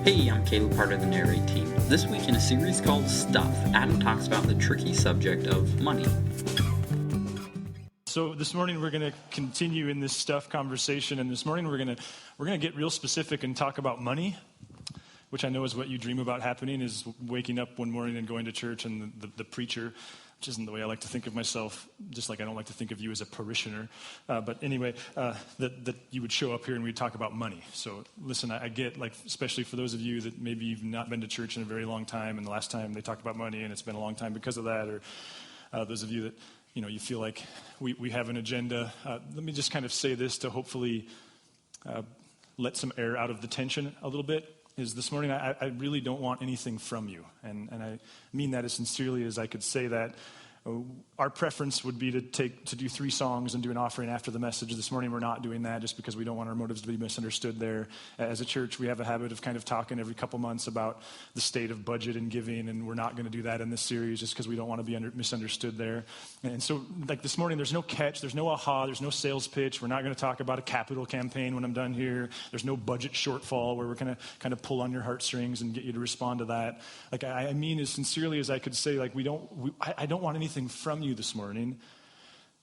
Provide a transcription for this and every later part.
Hey, I'm Caleb, part of the Narrate team. This week in a series called Stuff, Adam talks about the tricky subject of money. So this morning we're going to continue in this stuff conversation, and this morning we're going to get real specific and talk about money, which I know is what you dream about happening, is waking up one morning and going to church and the preacher, which isn't the way I like to think of myself, just like I don't like to think of you as a parishioner. But anyway, that you would show up here and we'd talk about money. So listen, I get, like, especially for those of you that maybe you've not been to church in a very long time, and the last time they talked about money and it's been a long time because of that, or those of you that, you feel like we have an agenda. Let me just kind of say this to hopefully let some air out of the tension a little bit. Is this morning, I really don't want anything from you. And I mean that as sincerely as I could say that. Our preference would be to do 3 songs and do an offering after the message. This morning we're not doing that just because we don't want our motives to be misunderstood there. As a church, we have a habit of kind of talking every couple months about the state of budget and giving, and we're not going to do that in this series just because we don't want to be misunderstood there. And so, like this morning, there's no catch, there's no aha, there's no sales pitch. We're not going to talk about a capital campaign when I'm done here. There's no budget shortfall where we're going to kind of pull on your heartstrings and get you to respond to that. Like, I mean as sincerely as I could say, like, I don't want anything from you this morning,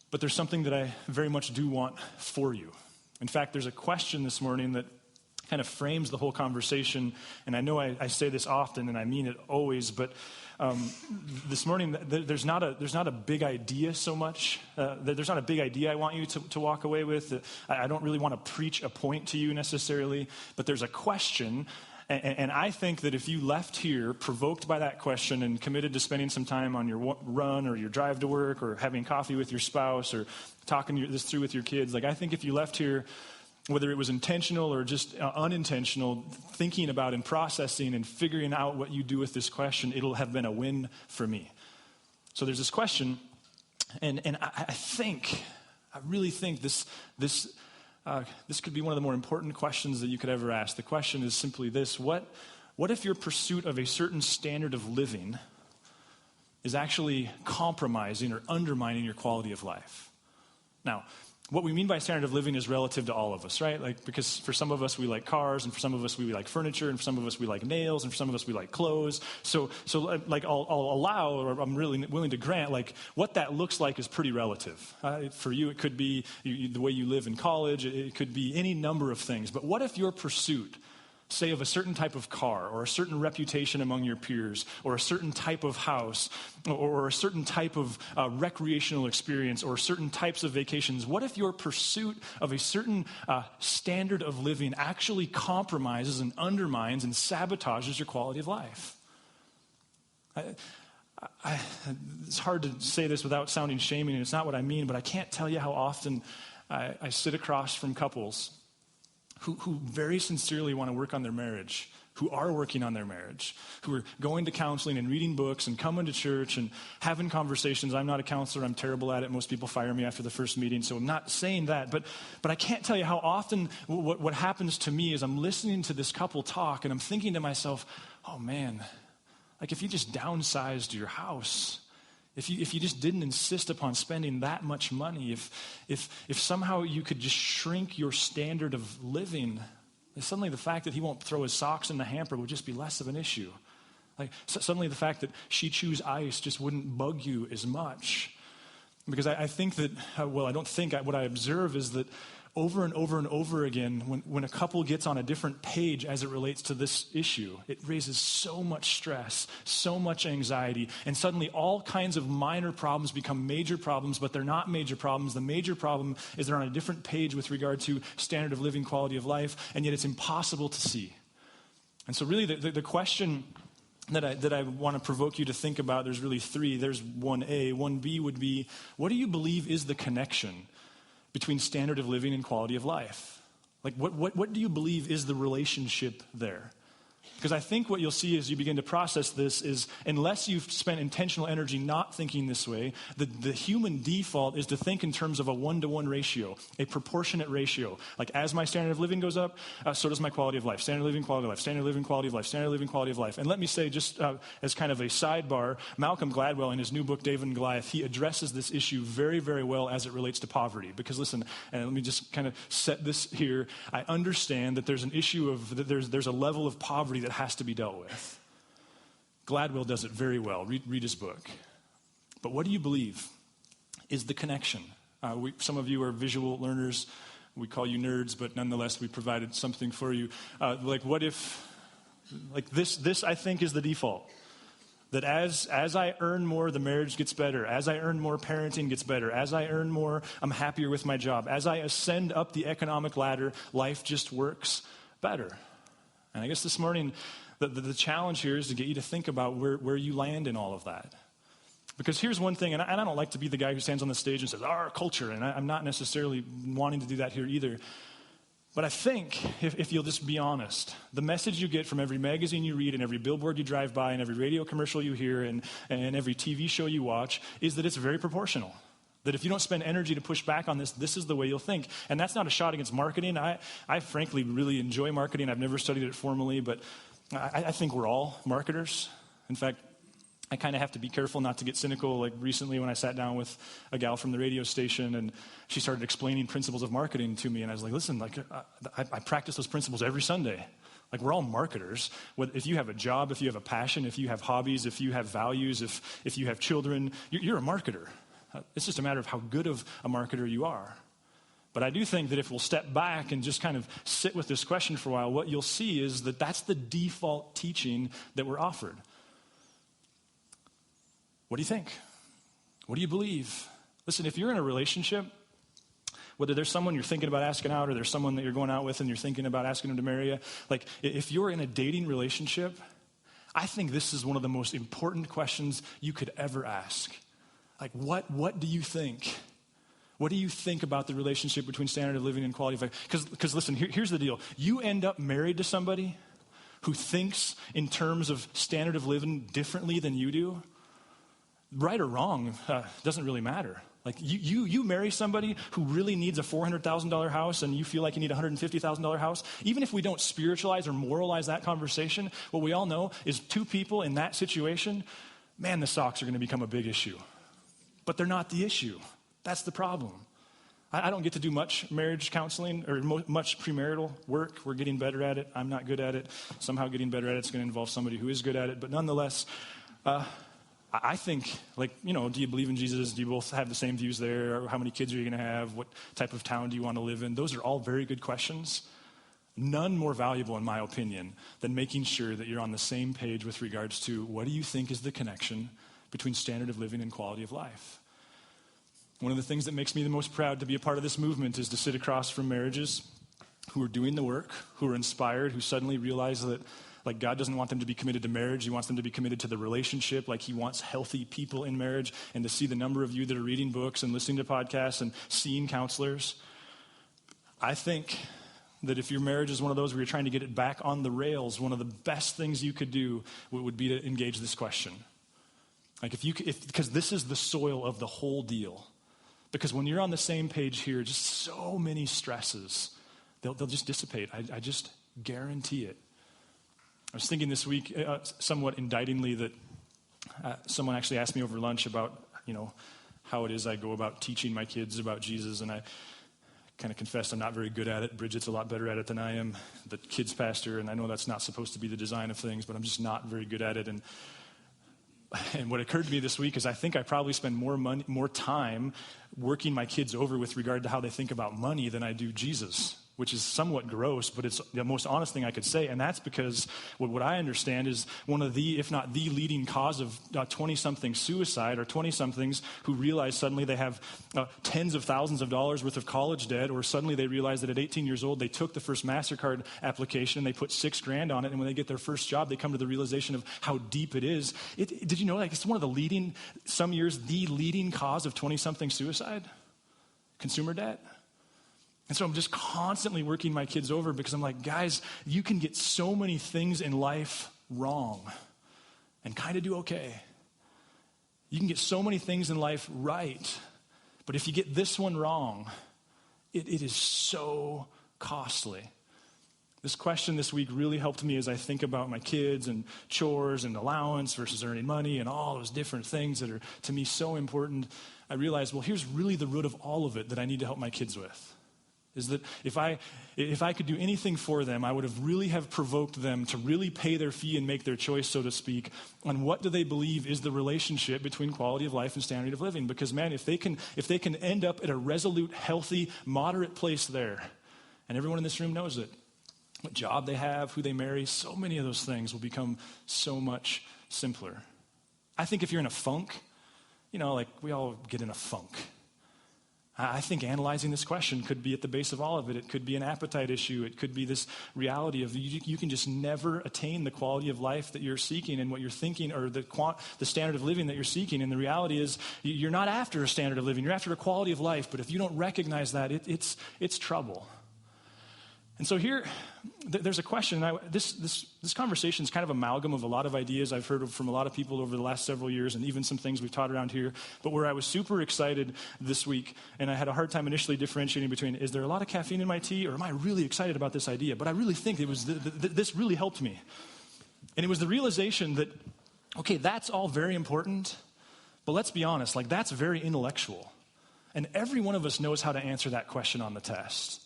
but there's something that I very much do want for you. In fact, there's a question this morning that kind of frames the whole conversation, and I know I say this often, and I mean it always, but this morning there's not a big idea so much. There's not a big idea I want you to walk away with. I don't really want to preach a point to you necessarily, but there's a question. And I think that if you left here provoked by that question and committed to spending some time on your run or your drive to work or having coffee with your spouse or talking this through with your kids, like, I think if you left here, whether it was intentional or just unintentional, thinking about and processing and figuring out what you do with this question, it'll have been a win for me. So there's this question, and I really think this could be one of the more important questions that you could ever ask. The question is simply this: what if your pursuit of a certain standard of living is actually compromising or undermining your quality of life? Now, what we mean by standard of living is relative to all of us, right? Like, because for some of us we like cars, and for some of us we like furniture, and for some of us we like nails, and for some of us we like clothes. So like I'll allow, or I'm really willing to grant, like, what that looks like is pretty relative. For you, it could be the way you live in college. It could be any number of things. But what if your pursuit, say, of a certain type of car, or a certain reputation among your peers, or a certain type of house, or a certain type of recreational experience, or certain types of vacations, what if your pursuit of a certain standard of living actually compromises and undermines and sabotages your quality of life? It's hard to say this without sounding shaming, and it's not what I mean, but I can't tell you how often I sit across from couples who very sincerely want to work on their marriage, who are working on their marriage, who are going to counseling and reading books and coming to church and having conversations. I'm not a counselor. I'm terrible at it. Most people fire me after the first meeting, so I'm not saying that. But I can't tell you how often what happens to me is I'm listening to this couple talk, and I'm thinking to myself, oh, man, like, if you just downsized your house, if you just didn't insist upon spending that much money, if somehow you could just shrink your standard of living, suddenly the fact that he won't throw his socks in the hamper would just be less of an issue. Like, suddenly the fact that she chews ice just wouldn't bug you as much. Because I think that, what I observe is that over and over and over again, when a couple gets on a different page as it relates to this issue, it raises so much stress, so much anxiety, and suddenly all kinds of minor problems become major problems, but they're not major problems. The major problem is they're on a different page with regard to standard of living, quality of life, and yet it's impossible to see. And so really the question that I want to provoke you to think about, there's really 3. There's 1A. 1B would be, what do you believe is the connection between standard of living and quality of life? Like, what do you believe is the relationship there? Because I think what you'll see as you begin to process this is, unless you've spent intentional energy not thinking this way, the human default is to think in terms of a 1-to-1 ratio, a proportionate ratio. Like, as my standard of living goes up, so does my quality of life. Standard of living, quality of life. Standard of living, quality of life. Standard of living, quality of life. And let me say, just as kind of a sidebar, Malcolm Gladwell, in his new book, David and Goliath, he addresses this issue very, very well as it relates to poverty. Because listen, and let me just kind of set this here. I understand that there's an issue of, that there's a level of poverty poverty that has to be dealt with. Gladwell does it very well. Read his book. But what do you believe is the connection? Some of you are visual learners. We call you nerds, but nonetheless, we provided something for you. What if, this I think is the default. That as I earn more, the marriage gets better. As I earn more, parenting gets better. As I earn more, I'm happier with my job. As I ascend up the economic ladder, life just works better. And I guess this morning, the challenge here is to get you to think about where you land in all of that. Because here's one thing, and I don't like to be the guy who stands on the stage and says, our culture, and I'm not necessarily wanting to do that here either. But I think, if you'll just be honest, the message you get from every magazine you read and every billboard you drive by and every radio commercial you hear and every TV show you watch is that it's very proportional. That if you don't spend energy to push back on this is the way you'll think. And that's not a shot against marketing. I frankly really enjoy marketing. I've never studied it formally, but I think we're all marketers. In fact, I kind of have to be careful not to get cynical. Like recently when I sat down with a gal from the radio station and she started explaining principles of marketing to me, and I was like, listen, I practice those principles every Sunday. Like, we're all marketers. If you have a job, if you have a passion, if you have hobbies, if you have values, if you have children, you're a marketer. It's just a matter of how good of a marketer you are. But I do think that if we'll step back and just kind of sit with this question for a while, what you'll see is that that's the default teaching that we're offered. What do you think? What do you believe? Listen, if you're in a relationship, whether there's someone you're thinking about asking out or there's someone that you're going out with and you're thinking about asking them to marry you, if you're in a dating relationship, I think this is one of the most important questions you could ever ask. What do you think? What do you think about the relationship between standard of living and quality of life? Because listen, here's the deal. You end up married to somebody who thinks in terms of standard of living differently than you do. Right or wrong doesn't really matter. You marry somebody who really needs a $400,000 house and you feel like you need a $150,000 house. Even if we don't spiritualize or moralize that conversation, what we all know is two people in that situation, man, the socks are going to become a big issue. But they're not the issue. That's the problem. I don't get to do much marriage counseling or much premarital work. We're getting better at it. I'm not good at it. Somehow getting better at it is going to involve somebody who is good at it. But nonetheless, I think, do you believe in Jesus? Do you both have the same views there? Or how many kids are you going to have? What type of town do you want to live in? Those are all very good questions. None more valuable, in my opinion, than making sure that you're on the same page with regards to what do you think is the connection between standard of living and quality of life. One of the things that makes me the most proud to be a part of this movement is to sit across from marriages who are doing the work, who are inspired, who suddenly realize that God doesn't want them to be committed to marriage. He wants them to be committed to the relationship. He wants healthy people in marriage. And to see the number of you that are reading books and listening to podcasts and seeing counselors, I think that if your marriage is one of those where you're trying to get it back on the rails, one of the best things you could do would be to engage this question. Because this is the soil of the whole deal. Because when you're on the same page here, just so many stresses, they'll just dissipate. I just guarantee it. I was thinking this week, somewhat indictingly, that someone actually asked me over lunch about, how it is I go about teaching my kids about Jesus, and I kind of confessed I'm not very good at it. Bridget's a lot better at it than I am, the kids pastor, and I know that's not supposed to be the design of things, but I'm just not very good at it. And what occurred to me this week is I think I probably spend more time working my kids over with regard to how they think about money than I do Jesus, which is somewhat gross, but it's the most honest thing I could say. And that's because what I understand is one of the, if not the leading cause of 20-something suicide or 20-somethings who realize suddenly they have tens of thousands of dollars worth of college debt, or suddenly they realize that at 18 years old, they took the first MasterCard application and they put $6,000 on it. And when they get their first job, they come to the realization of how deep it is. Did you know it's one of the leading, some years, the leading cause of 20-something suicide? Consumer debt. And so I'm just constantly working my kids over because I'm like, guys, you can get so many things in life wrong and kind of do okay. You can get so many things in life right, but if you get this one wrong, it is so costly. This question this week really helped me as I think about my kids and chores and allowance versus earning money and all those different things that are, to me, so important. I realized, here's really the root of all of it that I need to help my kids with. is that if I could do anything for them, I would have really have provoked them to really pay their fee and make their choice, so to speak, on what do they believe is the relationship between quality of life and standard of living. Because man, if they can end up at a resolute, healthy, moderate place there, and everyone in this room knows it, what job they have, who they marry, so many of those things will become so much simpler. I think if you're in a funk, like we all get in a funk. I think analyzing this question could be at the base of all of it. It could be an appetite issue. It could be this reality of you can just never attain the quality of life that you're seeking and what you're thinking, or the standard of living that you're seeking. And the reality is you're not after a standard of living. You're after a quality of life. But if you don't recognize that, it's trouble. And so here, there's a question. This conversation is kind of amalgam of a lot of ideas I've heard from a lot of people over the last several years, and even some things we've taught around here. But where I was super excited this week, and I had a hard time initially differentiating between, is there a lot of caffeine in my tea, or am I really excited about this idea? But I really think it was this really helped me. And it was the realization that, okay, that's all very important, but let's be honest, that's very intellectual. And every one of us knows how to answer that question on the test.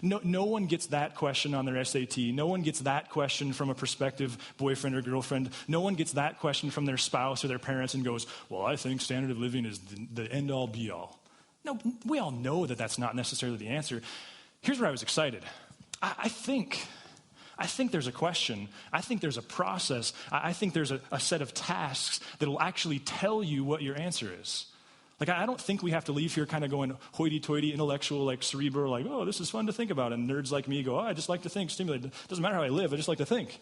No one gets that question on their SAT. No one gets that question from a prospective boyfriend or girlfriend. No one gets that question from their spouse or their parents and goes, well, I think standard of living is the end-all, be-all. No, we all know that that's not necessarily the answer. Here's where I was excited. I think there's a question. I think there's a process. I think there's a set of tasks that will actually tell you what your answer is. I don't think we have to leave here kind of going hoity-toity, intellectual, cerebral, oh, this is fun to think about. And nerds like me go, oh, I just like to think, stimulate. It doesn't matter how I live, I just like to think.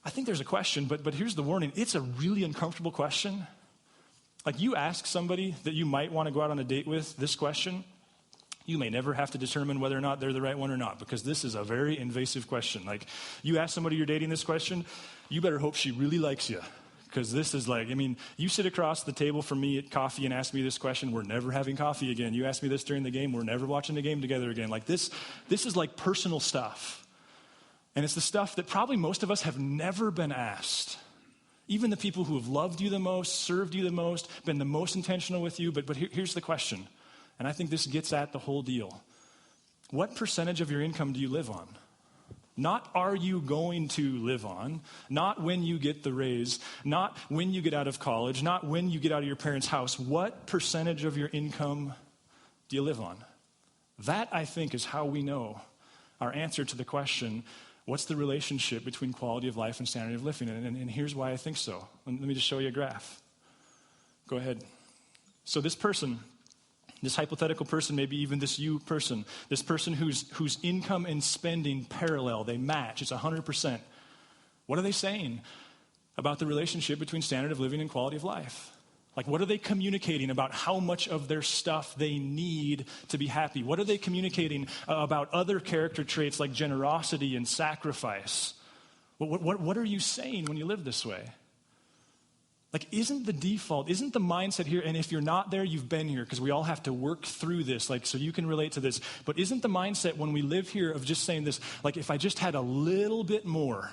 I think there's a question, but here's the warning. It's a really uncomfortable question. You ask somebody that you might want to go out on a date with this question, you may never have to determine whether or not they're the right one or not, because this is a very invasive question. You ask somebody you're dating this question, you better hope she really likes you. Because this is you sit across the table from me at coffee and ask me this question, we're never having coffee again. You ask me this during the game, we're never watching the game together again. This is personal stuff. And it's the stuff that probably most of us have never been asked. Even the people who have loved you the most, served you the most, been the most intentional with you. But here's the question, and I think this gets at the whole deal. What percentage of your income do you live on? Not are you going to live on, not when you get the raise, not when you get out of college, not when you get out of your parents' house. What percentage of your income do you live on? That, I think, is how we know our answer to the question, what's the relationship between quality of life and standard of living? And here's why I think so. Let me just show you a graph. Go ahead. So this person, this hypothetical person, maybe even this you person, this person whose income and spending parallel, they match, it's 100%. What are they saying about the relationship between standard of living and quality of life? What are they communicating about how much of their stuff they need to be happy? What are they communicating about other character traits like generosity and sacrifice? What are you saying when you live this way? Isn't the default, isn't the mindset here, and if you're not there, you've been here, because we all have to work through this, so you can relate to this, but isn't the mindset when we live here of just saying this, if I just had a little bit more,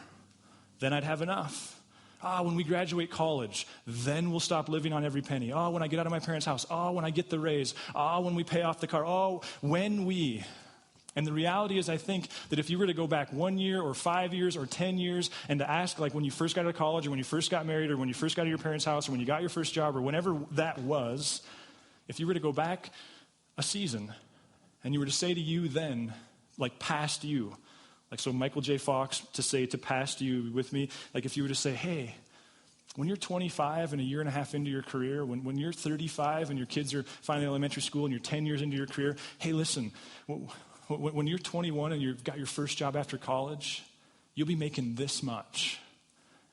then I'd have enough. When we graduate college, then we'll stop living on every penny. When I get out of my parents' house. When I get the raise. When we pay off the car. When we... And the reality is, I think that if you were to go back 1 year or 5 years or 10 years and to ask, when you first got out of college or when you first got married or when you first got out of your parents' house or when you got your first job or whenever that was, if you were to go back a season and you were to say to you then, past you, so Michael J. Fox to say to past you with me, if you were to say, hey, when you're 25 and a year and a half into your career, when you're 35 and your kids are finally in elementary school and you're 10 years into your career, hey, listen, when you're 21 and you've got your first job after college, you'll be making this much.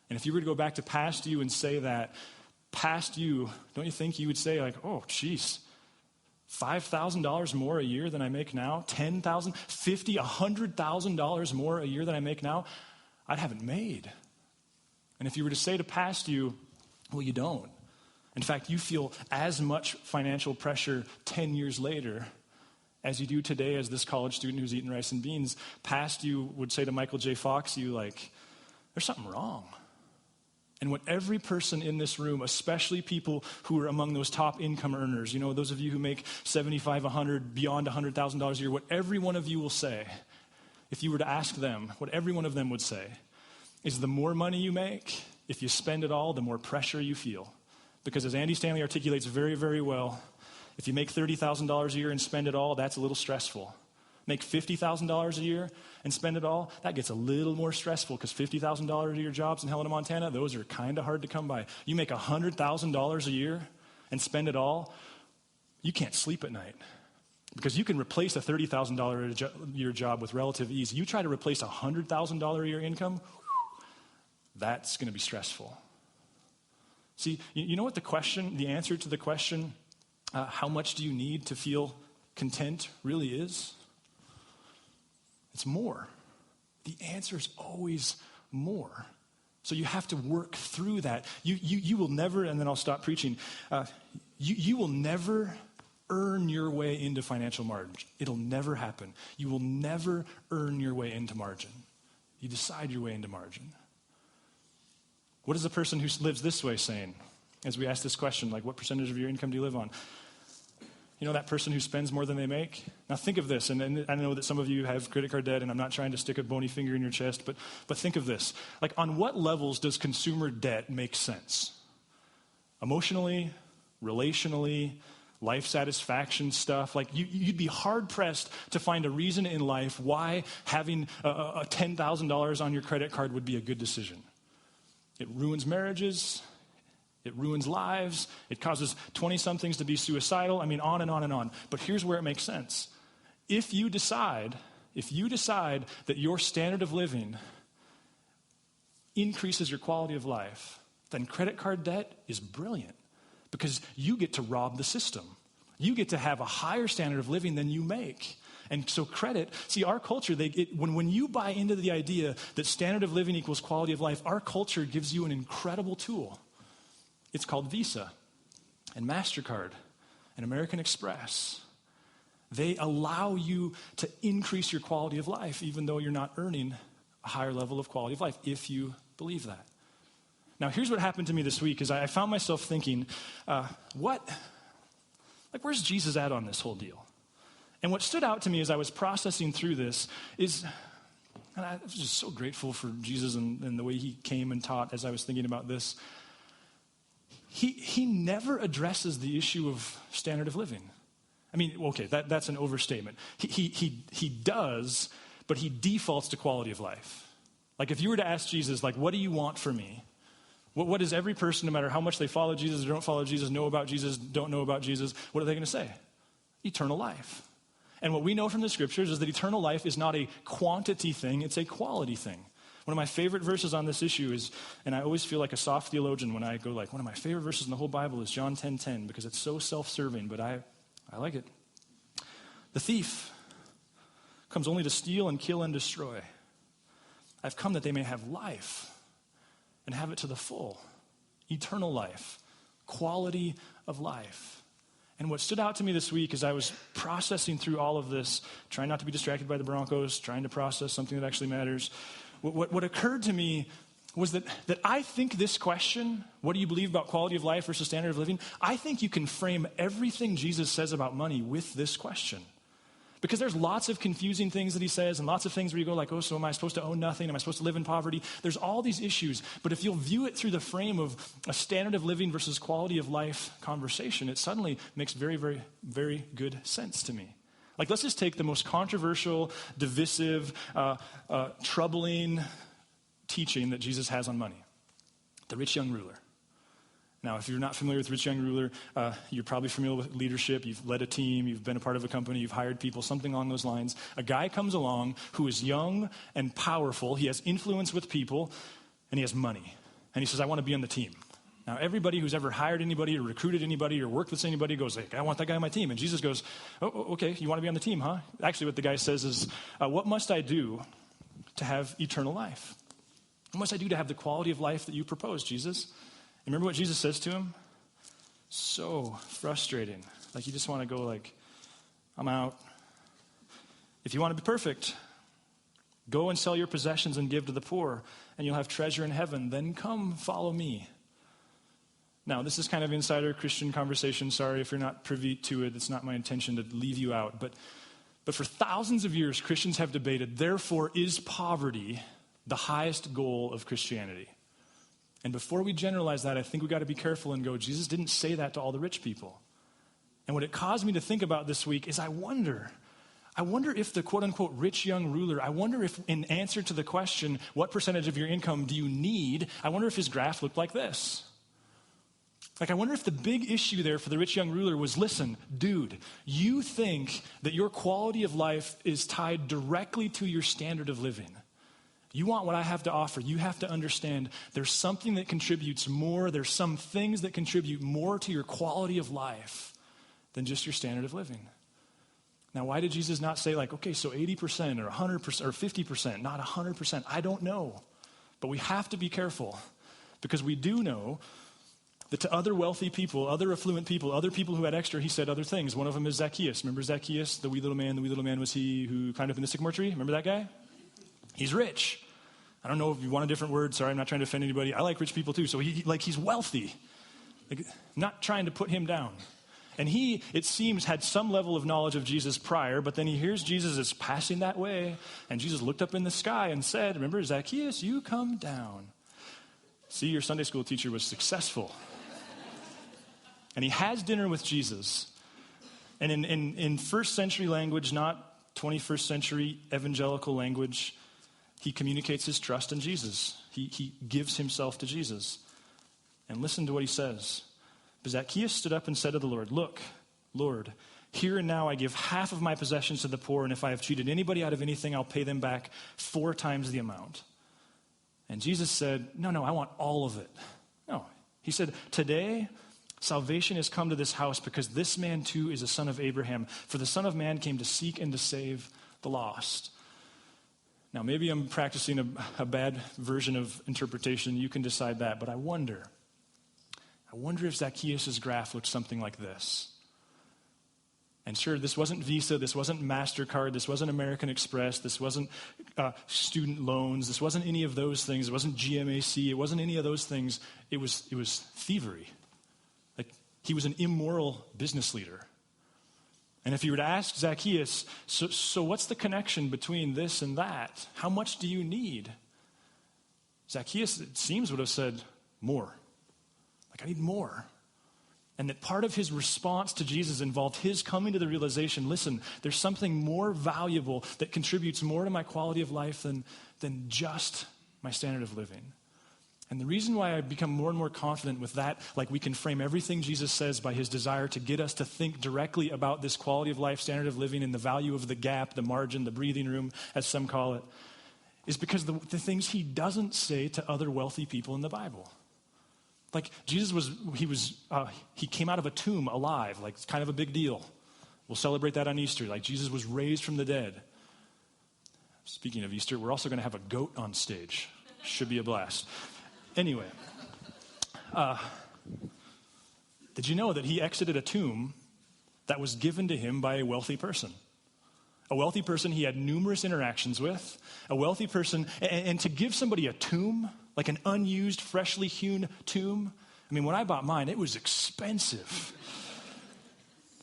And if you were to go back to past you and say that, past you, don't you think you would say oh, geez, $5,000 more a year than I make now? $10,000, $50,000, $100,000 more a year than I make now? I haven't made. And if you were to say to past you, well, you don't. In fact, you feel as much financial pressure 10 years later as you do today as this college student who's eating rice and beans. Past you would say to Michael J. Fox, there's something wrong. And what every person in this room, especially people who are among those top income earners, those of you who make $75,000, $100,000, beyond $100,000 a year, what every one of you will say, if you were to ask them, what every one of them would say is the more money you make, if you spend it all, the more pressure you feel. Because as Andy Stanley articulates very, very well, if you make $30,000 a year and spend it all, that's a little stressful. Make $50,000 a year and spend it all, that gets a little more stressful because $50,000 a year jobs in Helena, Montana, those are kind of hard to come by. You make $100,000 a year and spend it all, you can't sleep at night because you can replace a $30,000 a year job with relative ease. You try to replace a $100,000 a year income, that's going to be stressful. See, you know what the answer to the question, how much do you need to feel content really is? It's more. The answer is always more. So you have to work through that. You will never, and then I'll stop preaching, you will never earn your way into financial margin. It'll never happen. You will never earn your way into margin. You decide your way into margin. What is a person who lives this way saying? As we ask this question, like what percentage of your income do you live on? That person who spends more than they make? Now think of this, and I know that some of you have credit card debt, and I'm not trying to stick a bony finger in your chest, but think of this. Like on what levels does consumer debt make sense? Emotionally, relationally, life satisfaction stuff. Like you'd be hard-pressed to find a reason in life why having a $10,000 on your credit card would be a good decision. It ruins marriages. It ruins lives. It causes 20-somethings to be suicidal. On and on and on. But here's where it makes sense. If you decide that your standard of living increases your quality of life, then credit card debt is brilliant because you get to rob the system. You get to have a higher standard of living than you make. And so our culture, when you buy into the idea that standard of living equals quality of life, our culture gives you an incredible tool. It's called Visa and MasterCard and American Express. They allow you to increase your quality of life even though you're not earning a higher level of quality of life, if you believe that. Now, here's what happened to me this week is I found myself thinking, where's Jesus at on this whole deal? And what stood out to me as I was processing through this is, and I was just so grateful for Jesus and the way he came and taught as I was thinking about this. He never addresses the issue of standard of living. That's an overstatement. He does, but he defaults to quality of life. Like if you were to ask Jesus, what do you want from me? What does every person, no matter how much they follow Jesus or don't follow Jesus, know about Jesus, don't know about Jesus, what are they going to say? Eternal life. And what we know from the scriptures is that eternal life is not a quantity thing, it's a quality thing. One of my favorite verses on this issue is, and I always feel like a soft theologian when I go one of my favorite verses in the whole Bible is John 10:10 because it's so self-serving, but I like it. The thief comes only to steal and kill and destroy. I've come that they may have life and have it to the full. Eternal life, quality of life. And what stood out to me this week as I was processing through all of this, trying not to be distracted by the Broncos, trying to process something that actually matters, what occurred to me was that I think this question, what do you believe about quality of life versus standard of living, I think you can frame everything Jesus says about money with this question. Because there's lots of confusing things that he says and lots of things where you go so am I supposed to own nothing? Am I supposed to live in poverty? There's all these issues. But if you'll view it through the frame of a standard of living versus quality of life conversation, it suddenly makes very, very, very good sense to me. Let's just take the most controversial, divisive, troubling teaching that Jesus has on money. The rich young ruler. Now, if you're not familiar with the rich young ruler, you're probably familiar with leadership. You've led a team. You've been a part of a company. You've hired people, something along those lines. A guy comes along who is young and powerful. He has influence with people, and he has money. And he says, I want to be on the team. Now, everybody who's ever hired anybody or recruited anybody or worked with anybody goes, I want that guy on my team. And Jesus goes, okay, you want to be on the team, huh? Actually, what the guy says is, what must I do to have eternal life? What must I do to have the quality of life that you propose, Jesus? And remember what Jesus says to him? So frustrating. You just want to go I'm out. If you want to be perfect, Go and sell your possessions and give to the poor, and you'll have treasure in heaven. Then come, follow me. Now, this is kind of insider Christian conversation. Sorry if you're not privy to it. It's not my intention to leave you out. But for thousands of years, Christians have debated, therefore, is poverty the highest goal of Christianity? And before we generalize that, I think we've got to be careful and go, Jesus didn't say that to all the rich people. And what it caused me to think about this week is I wonder if the quote-unquote rich young ruler, I wonder if in answer to the question, what percentage of your income do you need, I wonder if his graph looked like this. Like, I wonder if the big issue there for the rich young ruler was, listen, dude, you think that your quality of life is tied directly to your standard of living. You want what I have to offer. You have to understand there's something that contributes more. There's some things that contribute more to your quality of life than just your standard of living. Now, why did Jesus not say like, okay, so 80% or 100% or 50%, not 100%? I don't know. But we have to be careful because we do know that to other wealthy people, other affluent people, other people who had extra, he said other things. One of them is Zacchaeus. Remember Zacchaeus, the wee little man? The wee little man was he who climbed up in the sycamore tree? Remember that guy? He's rich. I don't know if you want a different word. Sorry, I'm not trying to offend anybody. I like rich people too. So he's wealthy. Like, not trying to put him down. And he, it seems, had some level of knowledge of Jesus prior, but then he hears Jesus is passing that way. And Jesus looked up in the sky and said, remember, Zacchaeus, you come down. See, your Sunday school teacher was successful. And he has dinner with Jesus. And in first century language, not 21st century evangelical language, he communicates his trust in Jesus. He gives himself to Jesus. And listen to what he says. But Zacchaeus stood up and said to the Lord, look, Lord, here and now I give half of my possessions to the poor, and if I have cheated anybody out of anything, I'll pay them back 4 times the amount. And Jesus said, no, I want all of it. No. He said, today salvation has come to this house because this man too is a son of Abraham. For the Son of Man came to seek and to save the lost. Now, maybe I'm practicing a bad version of interpretation. You can decide that. But I wonder if Zacchaeus' graph looked something like this. And sure, this wasn't Visa, this wasn't MasterCard, this wasn't American Express, this wasn't student loans, this wasn't any of those things, it wasn't GMAC, it wasn't any of those things. It was thievery. Like, he was an immoral business leader. And if you were to ask Zacchaeus, so what's the connection between this and that? How much do you need? Zacchaeus, it seems, would have said, more. Like, I need more. And that part of his response to Jesus involved his coming to the realization, listen, there's something more valuable that contributes more to my quality of life than just my standard of living. And the reason why I become more and more confident with that, like we can frame everything Jesus says by his desire to get us to think directly about this quality of life, standard of living, and the value of the gap, the margin, the breathing room, as some call it, is because the things he doesn't say to other wealthy people in the Bible. Like, Jesus he came out of a tomb alive, like it's kind of a big deal. We'll celebrate that on Easter, like Jesus was raised from the dead. Speaking of Easter, we're also going to have a goat on stage. Should be a blast. Anyway, did you know that he exited a tomb that was given to him by a wealthy person? A wealthy person he had numerous interactions with, a wealthy person, and to give somebody a tomb, like an unused, freshly hewn tomb. I mean, when I bought mine, it was expensive.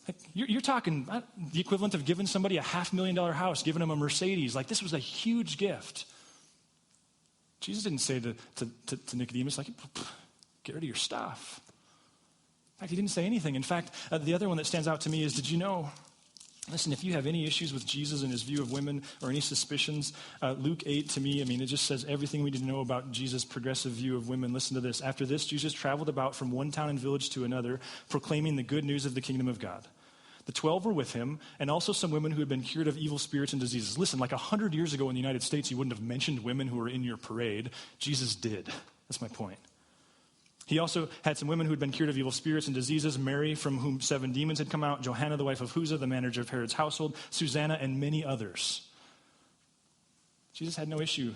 Like, you're talking the equivalent of giving somebody a $500,000 house, giving them a Mercedes. Like, this was a huge gift. Jesus didn't say to Nicodemus, like, get rid of your stuff. In fact, he didn't say anything. In fact, the other one that stands out to me is, did you know, listen, if you have any issues with Jesus and his view of women or any suspicions, Luke 8 to me, I mean, it just says everything we need to know about Jesus' progressive view of women. Listen to this. After this, Jesus traveled about from one town and village to another, proclaiming the good news of the kingdom of God. The 12 were with him, and also some women who had been cured of evil spirits and diseases. Listen, like 100 years ago in the United States, you wouldn't have mentioned women who were in your parade. Jesus did. That's my point. He also had some women who had been cured of evil spirits and diseases, Mary, from whom 7 demons had come out, Johanna, the wife of Chuza, the manager of Herod's household, Susanna, and many others. Jesus had no issue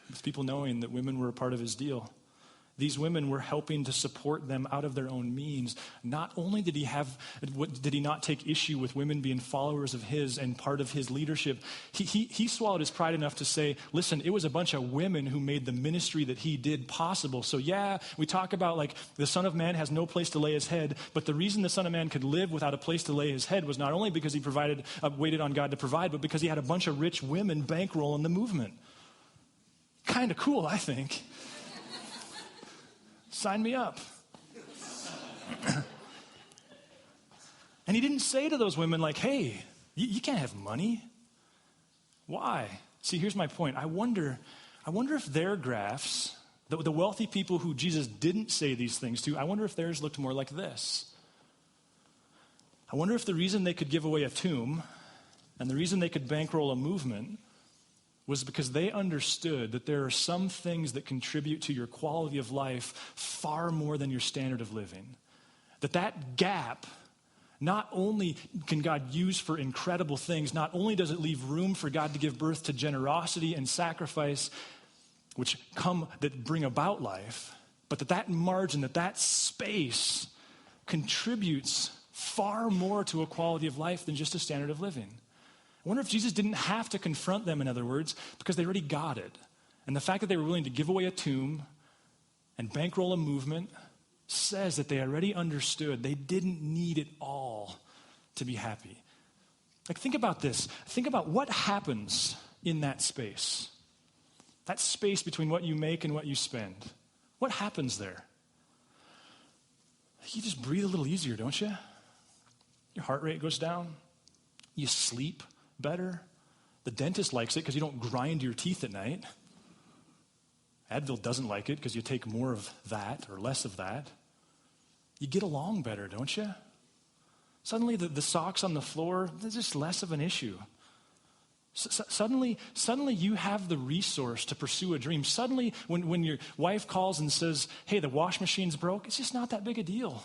with people knowing that women were a part of his deal. These women were helping to support them out of their own means. Not only did he not take issue with women being followers of his and part of his leadership, he swallowed his pride enough to say, listen, it was a bunch of women who made the ministry that he did possible. So yeah, we talk about like the Son of Man has no place to lay his head, but the reason the Son of Man could live without a place to lay his head was not only because he waited on God to provide, but because he had a bunch of rich women bankrolling the movement. Kind of cool, I think. Sign me up. And he didn't say to those women like, hey, you can't have money. Why? See, here's my point. I wonder if their graphs, the wealthy people who Jesus didn't say these things to, I wonder if theirs looked more like this. I wonder if the reason they could give away a tomb and the reason they could bankroll a movement was because they understood that there are some things that contribute to your quality of life far more than your standard of living. That gap, not only can God use for incredible things, not only does it leave room for God to give birth to generosity and sacrifice, that bring about life, but that margin, that space contributes far more to a quality of life than just a standard of living. I wonder if Jesus didn't have to confront them, in other words, because they already got it. And the fact that they were willing to give away a tomb and bankroll a movement says that they already understood they didn't need it all to be happy. Like, think about this. Think about what happens in that space. That space between what you make and what you spend. What happens there? You just breathe a little easier, don't you? Your heart rate goes down. You sleep better. The dentist likes it because you don't grind your teeth at night. Advil doesn't like it because you take more of that or less of that. You get along better, don't you? Suddenly the socks on the floor, they're just less of an issue. Suddenly you have the resource to pursue a dream. Suddenly when your wife calls and says, hey, the wash machine's broke, it's just not that big a deal.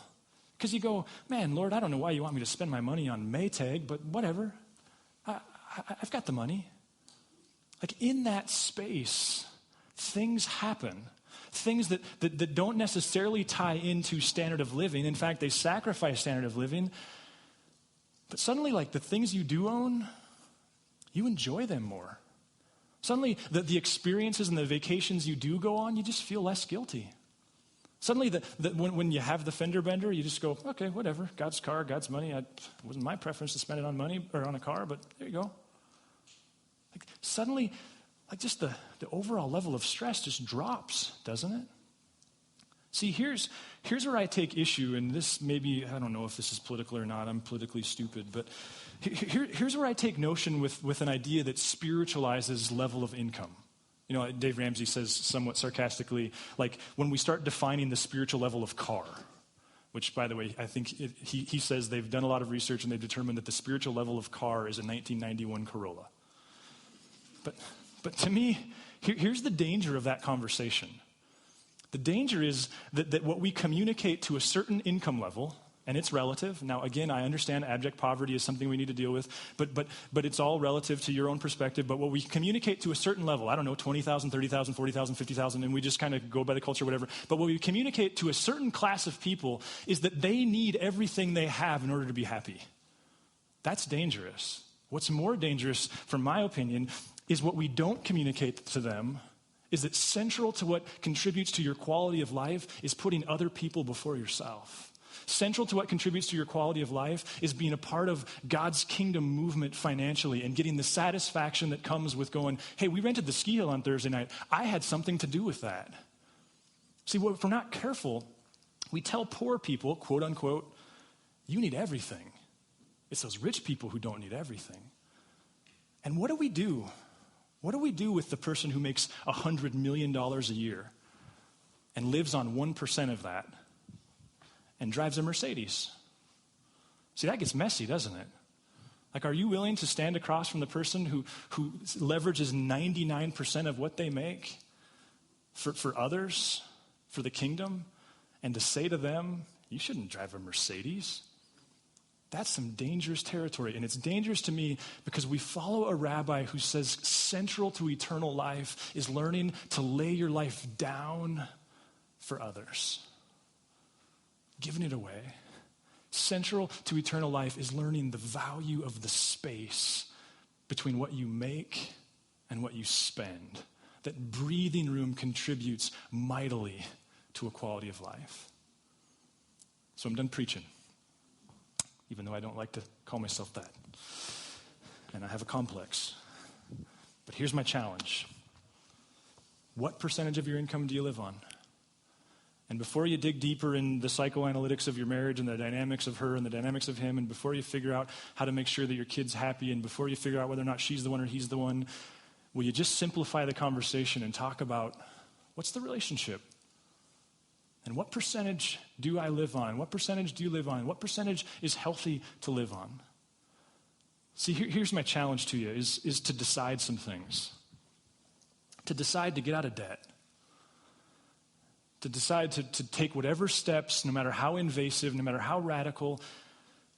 Because you go, man, Lord, I don't know why you want me to spend my money on Maytag, but whatever. I've got the money. Like, in that space, things happen. Things that don't necessarily tie into standard of living. In fact, they sacrifice standard of living. But suddenly, like, the things you do own, you enjoy them more. Suddenly, the experiences and the vacations you do go on, you just feel less guilty. Suddenly, when you have the fender bender, you just go, okay, whatever. God's car, God's money. It wasn't my preference to spend it on money or on a car, but there you go. Like, suddenly, like, just the overall level of stress just drops, doesn't it? See, here's where I take issue, and this maybe, I don't know if this is political or not, I'm politically stupid, but here's where I take notion with an idea that spiritualizes level of income. You know, Dave Ramsey says somewhat sarcastically, like, when we start defining the spiritual level of car, which, by the way, I think he says they've done a lot of research and they've determined that the spiritual level of car is a 1991 Corolla. But to me, here's the danger of that conversation. The danger is that what we communicate to a certain income level, and it's relative. Now, again, I understand abject poverty is something we need to deal with, but it's all relative to your own perspective. But what we communicate to a certain level, I don't know, 20,000, 30,000, 40,000, 50,000, and we just kind of go by the culture, whatever. But what we communicate to a certain class of people is that they need everything they have in order to be happy. That's dangerous. What's more dangerous, from my opinion, is what we don't communicate to them is that central to what contributes to your quality of life is putting other people before yourself. Central to what contributes to your quality of life is being a part of God's kingdom movement financially and getting the satisfaction that comes with going, hey, we rented the ski hill on Thursday night. I had something to do with that. See, if we're not careful, we tell poor people, quote unquote, you need everything. It's those rich people who don't need everything. And what do we do? What do we do with the person who makes $100 million a year and lives on 1% of that and drives a Mercedes? See, that gets messy, doesn't it? Like, are you willing to stand across from the person who leverages 99% of what they make for others, for the kingdom, and to say to them, you shouldn't drive a Mercedes? That's some dangerous territory, and it's dangerous to me because we follow a rabbi who says central to eternal life is learning to lay your life down for others. Giving it away. Central to eternal life is learning the value of the space between what you make and what you spend. That breathing room contributes mightily to a quality of life. So I'm done preaching, even though I don't like to call myself that. And I have a complex. But here's my challenge. What percentage of your income do you live on? And before you dig deeper in the psychoanalytics of your marriage and the dynamics of her and the dynamics of him, and before you figure out how to make sure that your kid's happy, and before you figure out whether or not she's the one or he's the one, will you just simplify the conversation and talk about what's the relationship? And what percentage do I live on? What percentage do you live on? What percentage is healthy to live on? See, here's my challenge to you, is to decide some things. To decide to get out of debt. To decide to take whatever steps, no matter how invasive, no matter how radical,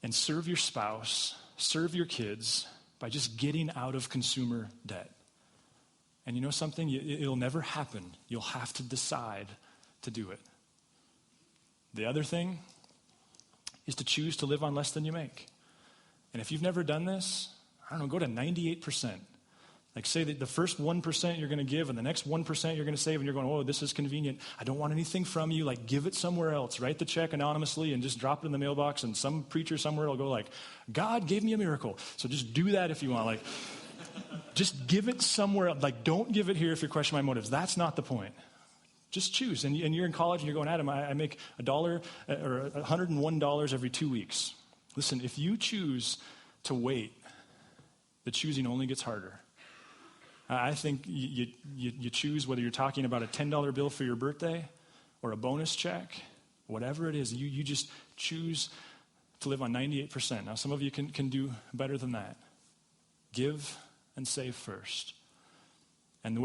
and serve your spouse, serve your kids by just getting out of consumer debt. And you know something? It'll never happen. You'll have to decide to do it. The other thing is to choose to live on less than you make. And if you've never done this, I don't know, go to 98%. Like say that the first 1% you're going to give and the next 1% you're going to save, and you're going, oh, this is convenient. I don't want anything from you. Like give it somewhere else. Write the check anonymously and just drop it in the mailbox, and some preacher somewhere will go like, God gave me a miracle. So just do that if you want. Like just give it somewhere else. Like don't give it here if you question my motives. That's not the point. Just choose. And you're in college and you're going, Adam, I make $1 or $101 every 2 weeks. Listen, if you choose to wait, the choosing only gets harder. I think you choose whether you're talking about a $10 bill for your birthday or a bonus check, whatever it is, you just choose to live on 98%. Now, some of you can do better than that. Give and save first. And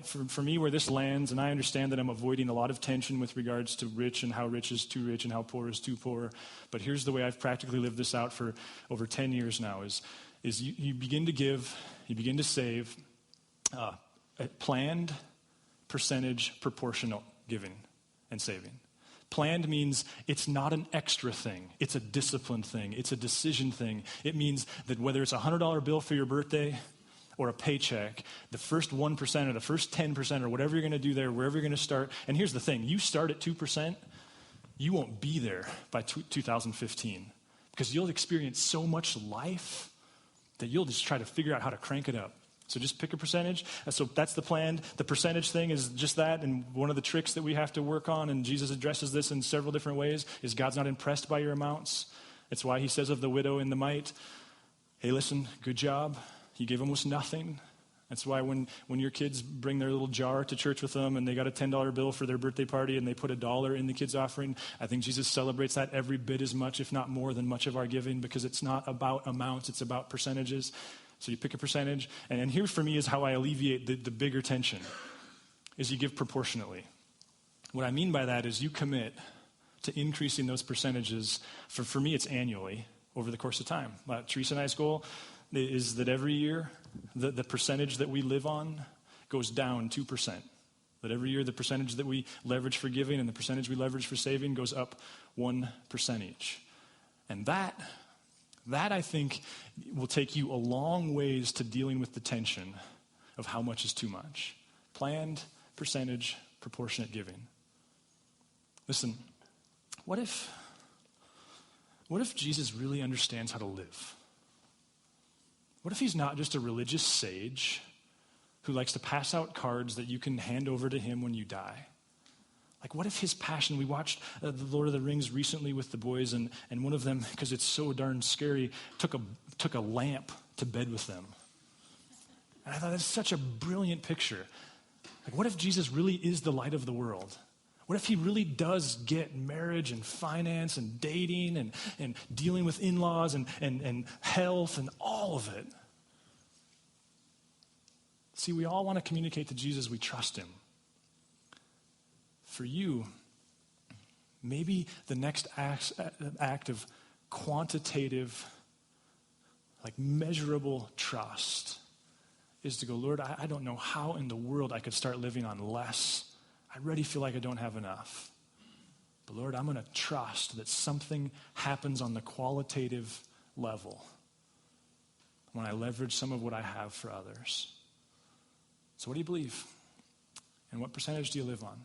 for me, where this lands, and I understand that I'm avoiding a lot of tension with regards to rich and how rich is too rich and how poor is too poor, but here's the way I've practically lived this out for over 10 years now, is you begin to give, you begin to save, a planned percentage proportional giving and saving. Planned means it's not an extra thing. It's a disciplined thing. It's a decision thing. It means that whether it's a $100 bill for your birthday or a paycheck, the first 1% or the first 10% or whatever you're going to do there, wherever you're going to start. And here's the thing. You start at 2%, you won't be there by 2015 because you'll experience so much life that you'll just try to figure out how to crank it up. So just pick a percentage. So that's the plan. The percentage thing is just that. And one of the tricks that we have to work on, and Jesus addresses this in several different ways, is God's not impressed by your amounts. It's why he says of the widow and the mite, hey, listen, good job. You gave almost nothing. That's why when your kids bring their little jar to church with them and they got a $10 bill for their birthday party and they put $1 in the kids' offering, I think Jesus celebrates that every bit as much, if not more than much of our giving, because it's not about amounts, it's about percentages. So you pick a percentage, and here for me is how I alleviate the bigger tension, is you give proportionately. What I mean by that is you commit to increasing those percentages. For me, it's annually over the course of time. Teresa and I's goal is that every year, the percentage that we live on goes down 2%. That every year, the percentage that we leverage for giving and the percentage we leverage for saving goes up 1% each. And that I think will take you a long ways to dealing with the tension of how much is too much. Planned, percentage, proportionate giving. Listen, what if Jesus really understands how to live? What if he's not just a religious sage who likes to pass out cards that you can hand over to him when you die? Like, what if his passion, we watched The Lord of the Rings recently with the boys, and one of them, because it's so darn scary, took a lamp to bed with them. And I thought, that's such a brilliant picture. Like, what if Jesus really is the light of the world? What if he really does get marriage and finance and dating and dealing with in-laws and health and all of it? See, we all want to communicate to Jesus we trust him. For you, maybe the next act of quantitative, like measurable trust is to go, Lord, I don't know how in the world I could start living on less. I already feel like I don't have enough. But Lord, I'm going to trust that something happens on the qualitative level when I leverage some of what I have for others. So what do you believe? And what percentage do you live on?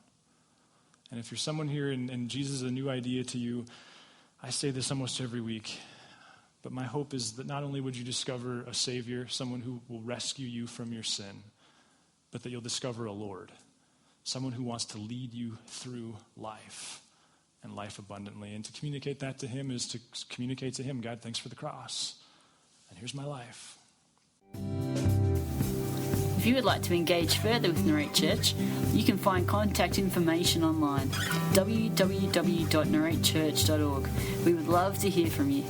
And if you're someone here and Jesus is a new idea to you, I say this almost every week, but my hope is that not only would you discover a Savior, someone who will rescue you from your sin, but that you'll discover a Lord, someone who wants to lead you through life and life abundantly. And to communicate that to him is to communicate to him, God, thanks for the cross, and here's my life. If you would like to engage further with Narrate Church, you can find contact information online, www.narratechurch.org. We would love to hear from you.